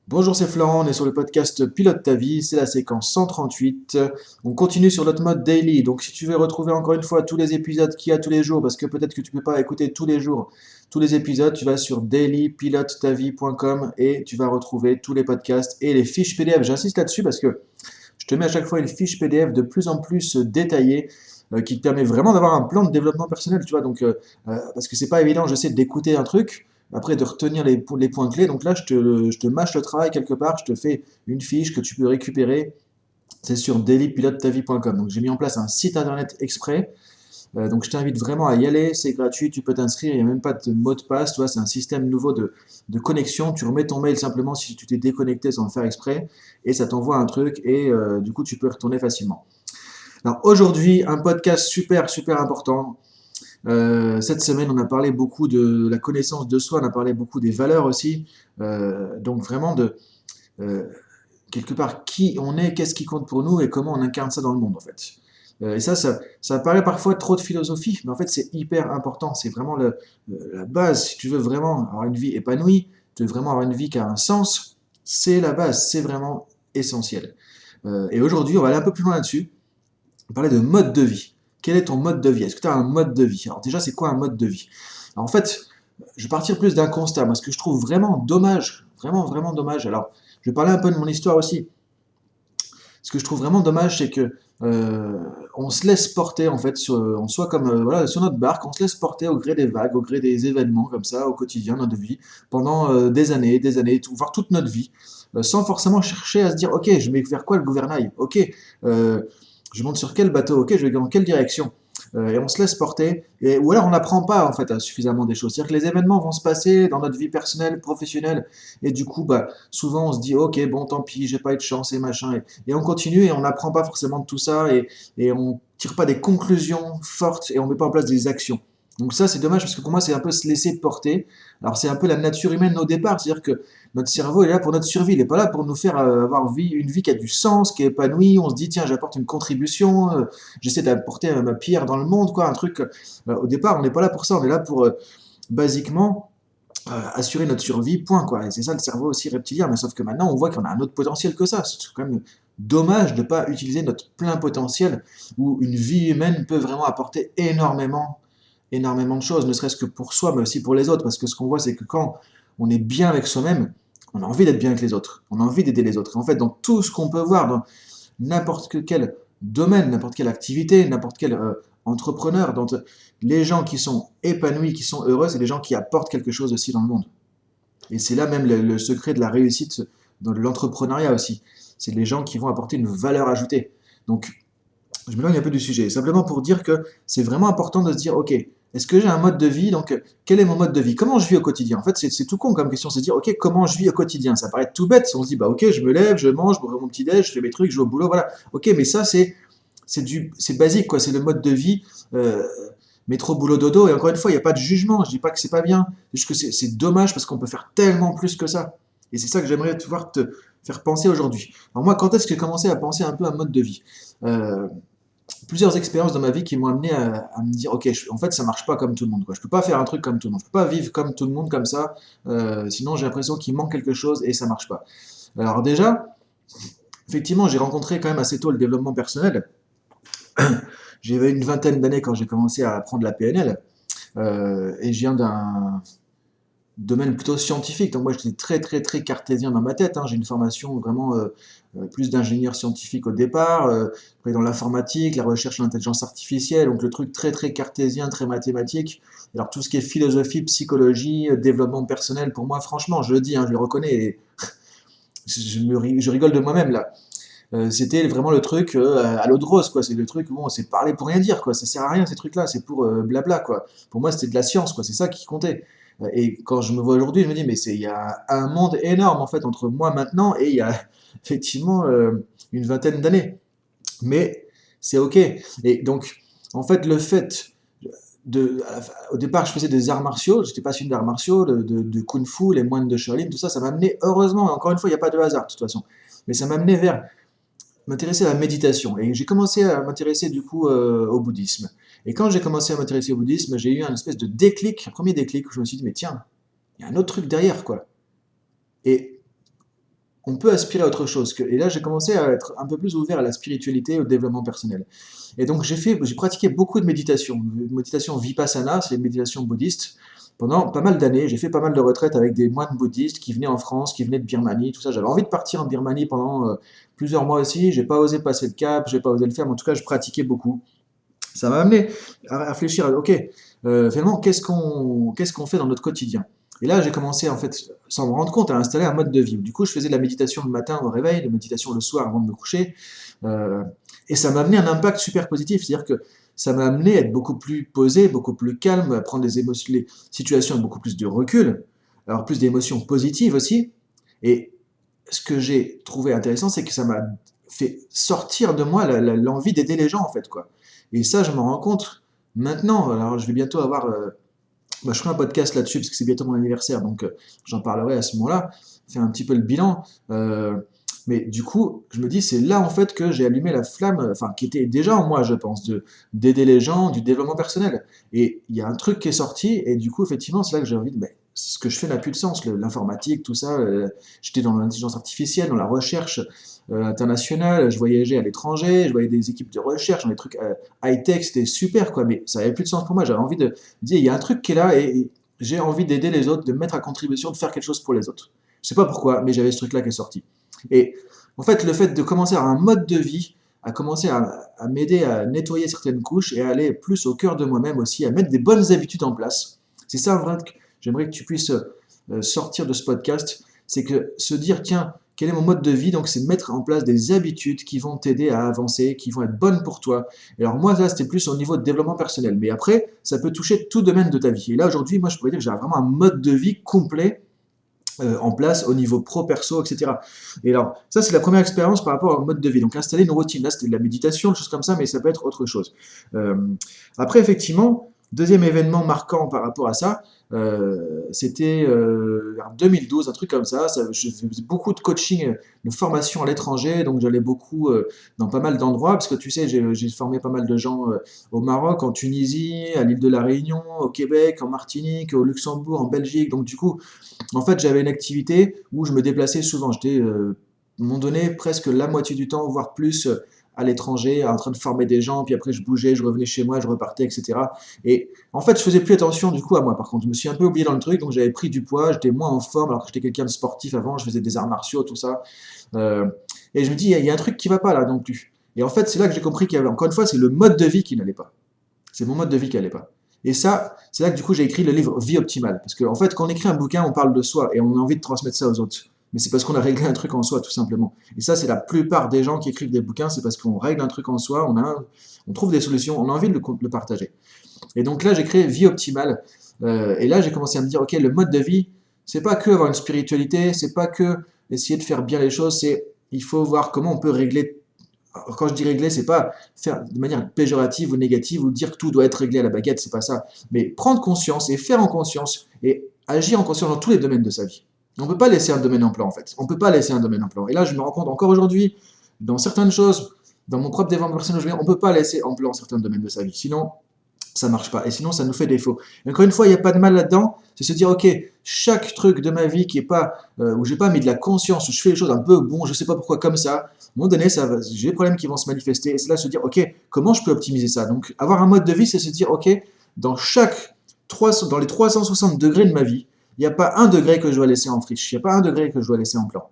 Bonjour, c'est Florent, on est sur le podcast Pilote ta vie, c'est la séquence 138. On continue sur notre mode daily, donc si tu veux retrouver encore une fois tous les épisodes qu'il y a tous les jours, parce que peut-être que tu ne peux pas écouter tous les jours tous les épisodes, tu vas sur dailypilotetavie.com et tu vas retrouver tous les podcasts et les fiches PDF. J'insiste là-dessus parce que je te mets à chaque fois une fiche PDF de plus en plus détaillée qui te permet vraiment d'avoir un plan de développement personnel, tu vois. Parce que c'est pas évident, j'essaie d'écouter un truc, après de retenir les points clés. Donc là, je te mâche le travail quelque part, je te fais une fiche que tu peux récupérer. C'est sur dailypilotetavie.com. Donc j'ai mis en place un site internet exprès. Donc je t'invite vraiment à y aller, c'est gratuit, tu peux t'inscrire, il n'y a même pas de mot de passe, tu vois, c'est un système nouveau de connexion, tu remets ton mail simplement si tu t'es déconnecté sans le faire exprès, et ça t'envoie un truc, et du coup tu peux retourner facilement. Alors aujourd'hui, un podcast super super important. Cette semaine, on a parlé beaucoup de la connaissance de soi, on a parlé beaucoup des valeurs aussi, donc vraiment de euh, quelque part qui on est, qu'est-ce qui compte pour nous et comment on incarne ça dans le monde en fait. Ça paraît parfois trop de philosophie, mais en fait c'est hyper important. C'est vraiment la base. Si tu veux vraiment avoir une vie épanouie, tu veux vraiment avoir une vie qui a un sens, c'est la base, c'est vraiment essentiel. Et aujourd'hui, on va aller un peu plus loin là-dessus. On parlait de mode de vie. Quel est ton mode de vie? Est-ce que tu as un mode de vie? Alors déjà, c'est quoi un mode de vie? Alors en fait, je vais partir plus d'un constat. Moi, ce que je trouve vraiment dommage, vraiment, vraiment dommage. Alors, je vais parler un peu de mon histoire aussi. Ce que je trouve vraiment dommage, c'est que on se laisse porter en fait, on soit comme voilà, sur notre barque, on se laisse porter au gré des vagues, au gré des événements comme ça au quotidien, dans notre vie, pendant des années, voire toute notre vie, sans forcément chercher à se dire, ok, je mets vers quoi le gouvernail, ok, euh, je monte sur quel bateau, ok, je vais dans quelle direction. Et on se laisse porter, ou alors on n'apprend pas en fait suffisamment des choses. C'est-à-dire que les événements vont se passer dans notre vie personnelle, professionnelle, et du coup, bah, souvent on se dit, ok, bon, tant pis, j'ai pas eu de chance et machin, et on continue et on n'apprend pas forcément de tout ça et on tire pas des conclusions fortes et on met pas en place des actions. Donc ça c'est dommage parce que pour moi c'est un peu se laisser porter. Alors c'est un peu la nature humaine au départ, c'est-à-dire que notre cerveau est là pour notre survie, il n'est pas là pour nous faire avoir une vie qui a du sens, qui est épanouie. On se dit tiens j'apporte une contribution, j'essaie d'apporter ma pierre dans le monde, quoi, un truc. Au départ on n'est pas là pour ça, on est là pour basiquement assurer notre survie, point quoi. Et c'est ça le cerveau aussi reptilien, mais sauf que maintenant on voit qu'on a un autre potentiel que ça. C'est quand même dommage de ne pas utiliser notre plein potentiel où une vie humaine peut vraiment apporter énormément, énormément de choses, ne serait-ce que pour soi, mais aussi pour les autres. Parce que ce qu'on voit, c'est que quand on est bien avec soi-même, on a envie d'être bien avec les autres, on a envie d'aider les autres. Et en fait, dans tout ce qu'on peut voir, dans n'importe quel domaine, n'importe quelle activité, n'importe quel entrepreneur, dans les gens qui sont épanouis, qui sont heureux, c'est les gens qui apportent quelque chose aussi dans le monde. Et c'est là même le secret de la réussite dans l'entrepreneuriat aussi. C'est les gens qui vont apporter une valeur ajoutée. Donc, je m'éloigne un peu du sujet. Simplement pour dire que c'est vraiment important de se dire, ok, est-ce que j'ai un mode de vie? Donc, quel est mon mode de vie? Comment je vis au quotidien? En fait, c'est tout con comme question. C'est de dire, ok, comment je vis au quotidien? Ça paraît tout bête. On se dit, bah ok, je me lève, je mange, je prends mon petit déj, je fais mes trucs, je vais au boulot, voilà. Ok, mais ça, c'est basique, quoi. C'est le mode de vie. Métro, boulot, dodo. Et encore une fois, il n'y a pas de jugement. Je dis pas que c'est pas bien. C'est juste que c'est dommage parce qu'on peut faire tellement plus que ça. Et c'est ça que j'aimerais pouvoir te faire penser aujourd'hui. Alors moi, quand est-ce que j'ai commencé à penser un peu à un mode de vie? Euh, Plusieurs expériences dans ma vie qui m'ont amené à me dire, ok, en fait, ça marche pas comme tout le monde, quoi. Je peux pas faire un truc comme tout le monde. Je peux pas vivre comme tout le monde comme ça. Sinon, j'ai l'impression qu'il manque quelque chose et ça marche pas. Alors déjà, effectivement, j'ai rencontré quand même assez tôt le développement personnel. J'avais une vingtaine d'années quand j'ai commencé à apprendre la PNL. Et je viens d'un domaine plutôt scientifique. Donc moi, j'étais très, très, très cartésien dans ma tête, hein. J'ai une formation vraiment plus d'ingénieur scientifique au départ, après dans l'informatique, la recherche en intelligence artificielle, donc le truc très, très cartésien, très mathématique. Alors tout ce qui est philosophie, psychologie, développement personnel, pour moi, franchement, je le dis, hein, je le reconnais, et je rigole de moi-même là. C'était vraiment le truc à l'eau de rose, quoi. C'est le truc, bon, c'est parler pour rien dire, quoi. Ça sert à rien, ces trucs-là, c'est pour blabla, quoi. Pour moi, c'était de la science, quoi. C'est ça qui comptait. Et quand je me vois aujourd'hui, je me dis, mais il y a un monde énorme, en fait, entre moi maintenant et il y a effectivement une vingtaine d'années. Mais c'est OK. Et donc, en fait, le fait au départ, je faisais des arts martiaux, j'étais passionné d'arts martiaux, de kung-fu, les moines de Shaolin, tout ça, ça m'a amené, heureusement, encore une fois, il n'y a pas de hasard, de toute façon, mais ça m'a amené vers m'intéresser à la méditation. Et j'ai commencé à m'intéresser du coup au bouddhisme. Et quand j'ai commencé à m'intéresser au bouddhisme, j'ai eu un espèce de déclic, un premier déclic où je me suis dit, mais tiens, il y a un autre truc derrière, quoi. Et on peut aspirer à autre chose. Et là, j'ai commencé à être un peu plus ouvert à la spiritualité et au développement personnel. Et donc, j'ai pratiqué beaucoup de méditation. Méditation vipassana, c'est une méditation bouddhiste. Pendant pas mal d'années, j'ai fait pas mal de retraites avec des moines bouddhistes qui venaient en France, qui venaient de Birmanie, tout ça. J'avais envie de partir en Birmanie pendant plusieurs mois aussi. J'ai pas osé passer le cap, j'ai pas osé le faire, mais en tout cas, je pratiquais beaucoup. Ça m'a amené à réfléchir, ok, finalement, qu'est-ce qu'on fait dans notre quotidien? Et là, j'ai commencé, en fait, sans me rendre compte, à installer un mode de vie. Du coup, je faisais de la méditation le matin au réveil, de la méditation le soir avant de me coucher. euh, et ça m'a amené un impact super positif. C'est-à-dire que ça m'a amené à être beaucoup plus posé, beaucoup plus calme, à prendre les situations avec beaucoup plus de recul, alors plus d'émotions positives aussi. Et ce que j'ai trouvé intéressant, c'est que ça m'a fait sortir de moi l'envie d'aider les gens, en fait, quoi. Et ça, je m'en rends compte maintenant. Alors, je vais bientôt avoir. Je ferai un podcast là-dessus parce que c'est bientôt mon anniversaire, donc j'en parlerai à ce moment-là, faire un petit peu le bilan. Mais du coup, je me dis, c'est là en fait que j'ai allumé la flamme, enfin, qui était déjà en moi, je pense, d'aider les gens, du développement personnel. Et il y a un truc qui est sorti, et du coup, effectivement, c'est là que j'ai envie de. Mais, ce que je fais n'a plus de sens, l'informatique, tout ça. J'étais dans l'intelligence artificielle, dans la recherche internationale, je voyageais à l'étranger, je voyais des équipes de recherche, dans des trucs high-tech, c'était super, quoi, mais ça n'avait plus de sens pour moi. J'avais envie de dire, il y a un truc qui est là, et j'ai envie d'aider les autres, de me mettre à contribution, de faire quelque chose pour les autres. Je sais pas pourquoi, mais j'avais ce truc-là qui est sorti. Et en fait, le fait de commencer à un mode de vie a commencé à m'aider à nettoyer certaines couches et à aller plus au cœur de moi-même aussi, à mettre des bonnes habitudes en place. C'est ça, en vrai, que j'aimerais que tu puisses sortir de ce podcast, c'est que se dire, tiens, quel est mon mode de vie? Donc, c'est de mettre en place des habitudes qui vont t'aider à avancer, qui vont être bonnes pour toi. Et alors, moi, là, c'était plus au niveau de développement personnel. Mais après, ça peut toucher tout domaine de ta vie. Et là, aujourd'hui, moi, je pourrais dire que j'ai vraiment un mode de vie complet en place au niveau pro, perso, etc. Et alors, ça, c'est la première expérience par rapport au mode de vie. Donc, installer une routine. Là, c'était de la méditation, des choses comme ça, mais ça peut être autre chose. Euh, Après, effectivement, deuxième événement marquant par rapport à ça, c'était vers 2012, un truc comme ça. Je faisais beaucoup de coaching, de formation à l'étranger, donc j'allais beaucoup dans pas mal d'endroits, parce que tu sais, j'ai formé pas mal de gens au Maroc, en Tunisie, à l'île de la Réunion, au Québec, en Martinique, au Luxembourg, en Belgique. Donc, du coup, en fait, j'avais une activité où je me déplaçais souvent. J'étais, à un moment donné, presque la moitié du temps, voire plus, à l'étranger, en train de former des gens, puis après je bougeais, je revenais chez moi, je repartais, etc. Et en fait, je faisais plus attention du coup à moi. Par contre, je me suis un peu oublié dans le truc, donc j'avais pris du poids, j'étais moins en forme, alors que j'étais quelqu'un de sportif avant, je faisais des arts martiaux, tout ça. Euh, et je me dis, il y a un truc qui va pas là non plus. Et en fait, c'est là que j'ai compris qu'il y avait, encore une fois, c'est le mode de vie qui n'allait pas. C'est mon mode de vie qui n'allait pas. Et ça, c'est là que du coup j'ai écrit le livre Vie optimale. Parce qu'en fait, quand on écrit un bouquin, on parle de soi et on a envie de transmettre ça aux autres. Mais c'est parce qu'on a réglé un truc en soi, tout simplement. Et ça, c'est la plupart des gens qui écrivent des bouquins, c'est parce qu'on règle un truc en soi, on trouve des solutions, on a envie de le partager. Et donc là, j'ai créé Vie optimale. Et là, j'ai commencé à me dire, ok, le mode de vie, c'est pas que avoir une spiritualité, c'est pas que essayer de faire bien les choses, c'est il faut voir comment on peut régler. Alors, quand je dis régler, c'est pas faire de manière péjorative ou négative ou dire que tout doit être réglé à la baguette, c'est pas ça. Mais prendre conscience et faire en conscience et agir en conscience dans tous les domaines de sa vie. On ne peut pas laisser un domaine en plan en fait. On ne peut pas laisser un domaine en plan. Et là, je me rends compte encore aujourd'hui, dans certaines choses, dans mon propre développement personnel, on ne peut pas laisser en plan certains domaines de sa vie. Sinon, ça marche pas. Et sinon, ça nous fait défaut. Et encore une fois, il n'y a pas de mal là-dedans. C'est se dire, ok, chaque truc de ma vie qui est pas, où j'ai pas mis de la conscience, où je fais les choses un peu, bon, je sais pas pourquoi comme ça, à un moment donné, j'ai des problèmes qui vont se manifester. Et c'est là se dire, ok, comment je peux optimiser ça? Donc, avoir un mode de vie, c'est se dire, ok, dans les 360 degrés de ma vie, il n'y a pas un degré que je dois laisser en friche. Il n'y a pas un degré que je dois laisser en plan.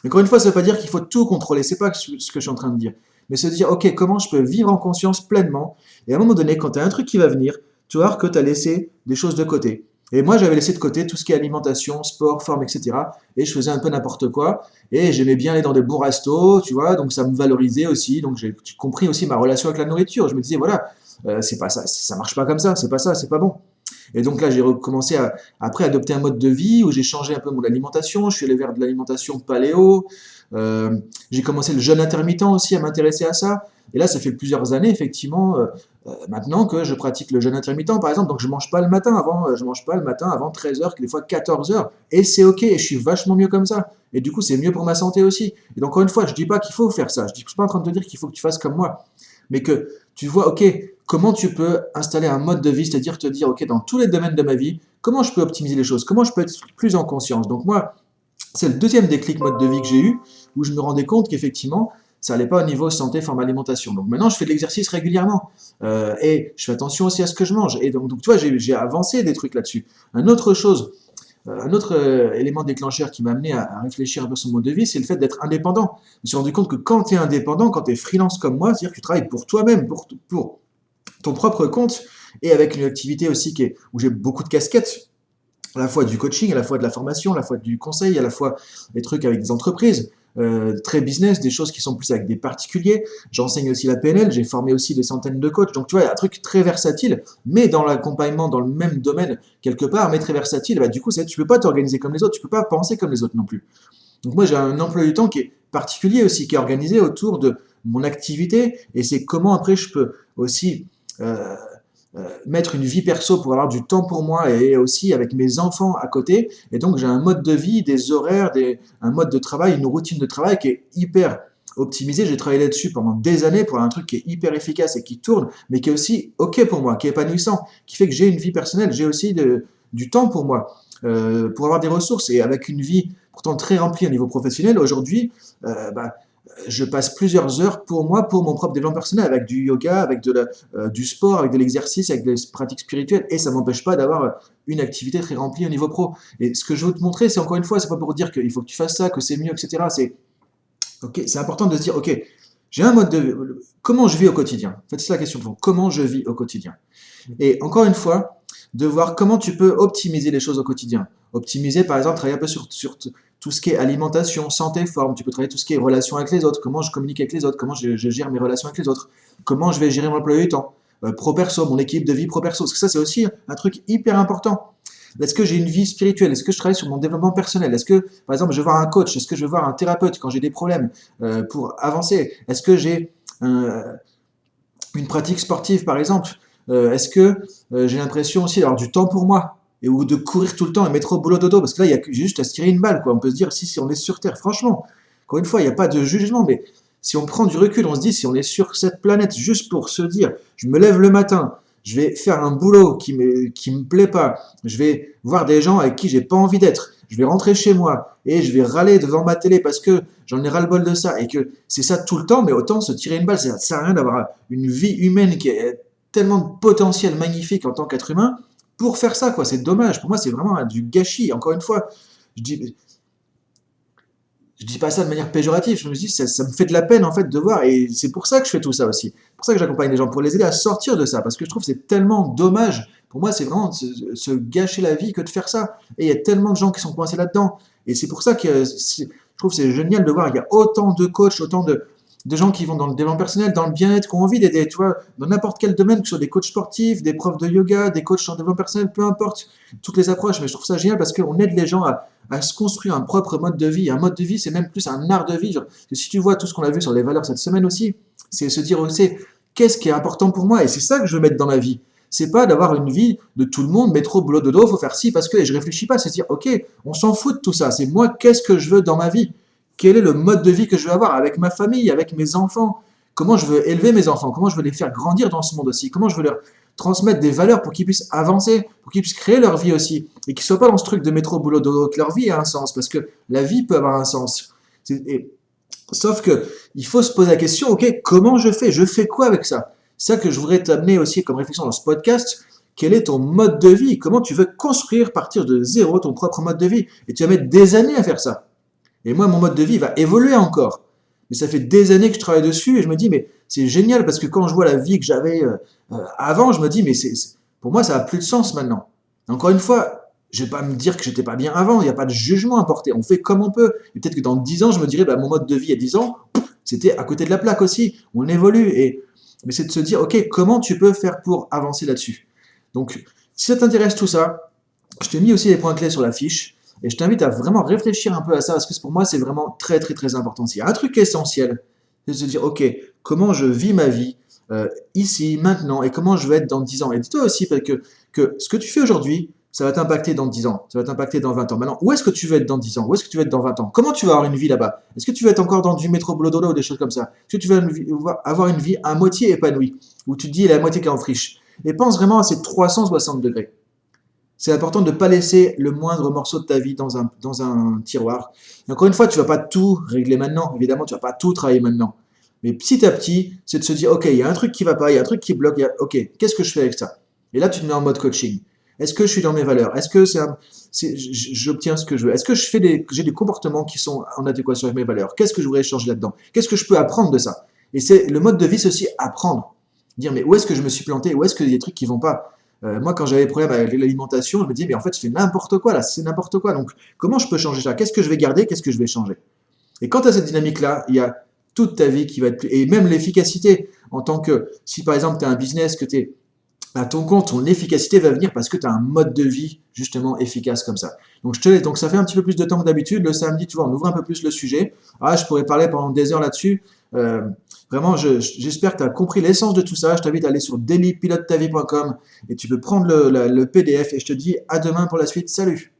Encore une fois, ça ne veut pas dire qu'il faut tout contrôler, c'est pas ce que je suis en train de dire. Mais se dire, ok, comment je peux vivre en conscience pleinement? Et à un moment donné, quand tu as un truc qui va venir, tu vas voir que tu as laissé des choses de côté. Et moi, j'avais laissé de côté tout ce qui est alimentation, sport, forme, etc. Et je faisais un peu n'importe quoi. Et j'aimais bien aller dans des bons restos, tu vois, donc ça me valorisait aussi. Donc j'ai compris aussi ma relation avec la nourriture. Je me disais, voilà, c'est pas ça, ça marche pas comme ça, c'est pas ça, c'est pas bon. Et donc là, j'ai recommencé à, après, adopter un mode de vie où j'ai changé un peu mon alimentation. Je suis allé vers de l'alimentation paléo. Euh, j'ai commencé le jeûne intermittent aussi à m'intéresser à ça. Et là, ça fait plusieurs années, effectivement, maintenant que je pratique le jeûne intermittent, par exemple. Donc, je mange pas le matin avant, je mange pas le matin avant 13 heures, des fois 14 heures. Et c'est OK, et je suis vachement mieux comme ça. Et du coup, c'est mieux pour ma santé aussi. Et donc, encore une fois, je dis pas qu'il faut faire ça. Je suis pas en train de te dire qu'il faut que tu fasses comme moi. Mais que tu vois, OK, comment tu peux installer un mode de vie, c'est-à-dire te dire, OK, dans tous les domaines de ma vie, comment je peux optimiser les choses, comment je peux être plus en conscience. Donc moi, C'est le deuxième déclic mode de vie que j'ai eu, où je me rendais compte qu'effectivement, ça allait pas au niveau santé, forme, alimentation. Donc maintenant, je fais de l'exercice régulièrement. Et je fais attention aussi à ce que je mange. Et donc tu vois, j'ai avancé des trucs là-dessus. Un autre élément déclencheur qui m'a amené à réfléchir un peu sur mon mode de vie, c'est le fait d'être indépendant. Je me suis rendu compte que quand tu es indépendant, quand tu es freelance comme moi, c'est-à-dire que tu travailles pour toi-même, pour ton propre compte, et avec une activité aussi où j'ai beaucoup de casquettes, à la fois du coaching, à la fois de la formation, à la fois du conseil, à la fois des trucs avec des entreprises, très business, des choses qui sont plus avec des particuliers. J'enseigne aussi la PNL, j'ai formé aussi des centaines de coachs. Donc tu vois, il y a un truc très versatile, mais dans l'accompagnement, dans le même domaine, quelque part, mais très versatile, bah, du coup, tu peux pas t'organiser comme les autres, tu peux pas penser comme les autres non plus. Donc moi, j'ai un emploi du temps qui est particulier aussi, qui est organisé autour de mon activité, et c'est comment après je peux aussi euh, mettre une vie perso pour avoir du temps pour moi et aussi avec mes enfants à côté. Et donc j'ai un mode de vie, des horaires, un mode de travail, une routine de travail qui est hyper optimisé. J'ai travaillé là-dessus pendant des années pour un truc qui est hyper efficace et qui tourne, mais qui est aussi OK pour moi, qui est épanouissant, qui fait que j'ai une vie personnelle, j'ai aussi du temps pour moi, pour avoir des ressources et avec une vie pourtant très remplie au niveau professionnel. Aujourd'hui, bah, je passe plusieurs heures pour moi, pour mon propre développement personnel, avec du yoga, avec du sport, avec de l'exercice, avec des pratiques spirituelles, et ça m'empêche pas d'avoir une activité très remplie au niveau pro. Et ce que je veux te montrer, c'est encore une fois, c'est pas pour dire qu'il faut que tu fasses ça, que c'est mieux, etc. C'est important de se dire, ok, j'ai un mode de, comment je vis au quotidien. En fait, c'est la question de fond. Comment je vis au quotidien. Et encore une fois, de voir comment tu peux optimiser les choses au quotidien. Optimiser, par exemple, travailler un peu sur tout ce qui est alimentation, santé, forme. Tu peux travailler tout ce qui est relations avec les autres, comment je communique avec les autres, comment je gère mes relations avec les autres, comment je vais gérer mon emploi du temps, pro-perso, mon équipe de vie pro-perso. Parce que ça, c'est aussi un truc hyper important. Est-ce que j'ai une vie spirituelle? Est-ce que je travaille sur mon développement personnel? Est-ce que, par exemple, je vais voir un coach? Est-ce que je vais voir un thérapeute quand j'ai des problèmes pour avancer? Est-ce que j'ai une pratique sportive, par exemple? Est-ce que j'ai l'impression aussi d'avoir du temps pour moi ou de courir tout le temps et mettre au boulot dodo? Parce que là, il y a juste à se tirer une balle, quoi. On peut se dire si on est sur Terre, franchement, encore une fois, il n'y a pas de jugement, mais si on prend du recul, on se dit si on est sur cette planète juste pour se dire, je me lève le matin, je vais faire un boulot qui me plaît pas, je vais voir des gens avec qui j'ai pas envie d'être, je vais rentrer chez moi et je vais râler devant ma télé parce que j'en ai ras-le-bol de ça et que c'est ça tout le temps, mais autant se tirer une balle, ça sert à rien d'avoir une vie humaine qui est tellement de potentiel magnifique en tant qu'être humain pour faire ça, quoi. C'est dommage. Pour moi, c'est vraiment du gâchis. Encore une fois, je dis, je dis pas ça de manière péjorative, je me dis ça me fait de la peine en fait de voir et c'est pour ça que je fais tout ça aussi. C'est pour ça que j'accompagne les gens pour les aider à sortir de ça parce que je trouve que c'est tellement dommage. Pour moi, c'est vraiment se gâcher la vie que de faire ça. Et il y a tellement de gens qui sont coincés là-dedans. Et c'est pour ça que je trouve que c'est génial de voir qu'il y a autant de coachs, autant de gens qui vont dans le développement personnel, dans le bien-être, qui ont envie d'aider, tu vois, dans n'importe quel domaine, que ce soit des coachs sportifs, des profs de yoga, des coachs en développement personnel, peu importe, toutes les approches. Mais je trouve ça génial parce qu'on aide les gens à se construire un propre mode de vie. Un mode de vie, c'est même plus un art de vivre. Parce que si tu vois tout ce qu'on a vu sur les valeurs cette semaine aussi, c'est se dire aussi, qu'est-ce qui est important pour moi? Et c'est ça que je veux mettre dans ma vie. C'est pas d'avoir une vie de tout le monde, métro, boulot, dodo, faut faire ci parce que, et je réfléchis pas, c'est dire, ok, on s'en fout de tout ça. C'est moi, qu'est-ce que je veux dans ma vie? Quel est le mode de vie que je veux avoir avec ma famille, avec mes enfants? Comment je veux élever mes enfants? Comment je veux les faire grandir dans ce monde aussi? Comment je veux leur transmettre des valeurs pour qu'ils puissent avancer, pour qu'ils puissent créer leur vie aussi, et qu'ils ne soient pas dans ce truc de métro, boulot, dodo, que leur vie ait un sens, parce que la vie peut avoir un sens. Sauf que il faut se poser la question, ok, comment je fais? Je fais quoi avec ça? C'est ça que je voudrais t'amener aussi comme réflexion dans ce podcast. Quel est ton mode de vie? Comment tu veux construire, partir de zéro, ton propre mode de vie? Et tu vas mettre des années à faire ça. Et moi, mon mode de vie va évoluer encore. Mais ça fait des années que je travaille dessus et je me dis, mais c'est génial parce que quand je vois la vie que j'avais avant, je me dis, mais pour moi, ça n'a plus de sens maintenant. Encore une fois, je ne vais pas me dire que j'étais pas bien avant, il n'y a pas de jugement à porter, on fait comme on peut. Et peut-être que dans 10 ans, je me dirais, bah, mon mode de vie à 10 ans, c'était à côté de la plaque aussi, on évolue. Mais c'est de se dire, ok, comment tu peux faire pour avancer là-dessus? Donc, si ça t'intéresse tout ça, je t'ai mis aussi les points clés sur la fiche. Et je t'invite à vraiment réfléchir un peu à ça, parce que pour moi, c'est vraiment très, très, très important. S'il y a un truc essentiel, c'est de se dire, OK, comment je vis ma vie ici, maintenant, et comment je vais être dans 10 ans. Et dis-toi aussi que ce que tu fais aujourd'hui, ça va t'impacter dans 10 ans, ça va t'impacter dans 20 ans. Maintenant, où est-ce que tu veux être dans 10 ans? Où est-ce que tu veux être dans 20 ans? Comment tu vas avoir une vie là-bas? Est-ce que tu vas être encore dans du métro boulot dodo ou des choses comme ça? Est-ce que tu vas avoir une vie à moitié épanouie, où tu te dis, elle est à moitié qui est en friche? Et pense vraiment à ces 360 degrés. C'est important de ne pas laisser le moindre morceau de ta vie dans un tiroir. Et encore une fois, tu ne vas pas tout régler maintenant. Évidemment, tu ne vas pas tout travailler maintenant. Mais petit à petit, c'est de se dire, OK, il y a un truc qui ne va pas, il y a un truc qui bloque. OK, qu'est-ce que je fais avec ça? Et là, tu te mets en mode coaching. Est-ce que je suis dans mes valeurs? Est-ce que j'obtiens ce que je veux? Est-ce que j'ai des comportements qui sont en adéquation avec mes valeurs? Qu'est-ce que je voudrais changer là-dedans? Qu'est-ce que je peux apprendre de ça? Et c'est le mode de vie, c'est aussi apprendre. Dire, mais où est-ce que je me suis planté? Où est-ce qu'il y a des trucs qui ne vont pas? Moi, quand j'avais des problèmes avec l'alimentation, je me disais, mais en fait, je fais n'importe quoi là, c'est n'importe quoi. Donc, comment je peux changer ça? Qu'est-ce que je vais garder? Qu'est-ce que je vais changer? Et quand tu as cette dynamique-là, il y a toute ta vie qui va être plus. Et même l'efficacité, en tant que. Si par exemple, tu as un business, que tu es à ton compte, ton efficacité va venir parce que tu as un mode de vie justement efficace comme ça. Donc, donc ça fait un petit peu plus de temps que d'habitude. Le samedi, tu vois, on ouvre un peu plus le sujet. Ah, je pourrais parler pendant des heures là-dessus. Euh, Vraiment, j'espère que tu as compris l'essence de tout ça. Je t'invite à aller sur dailypilotetavie.com et tu peux prendre le PDF et je te dis à demain pour la suite. Salut!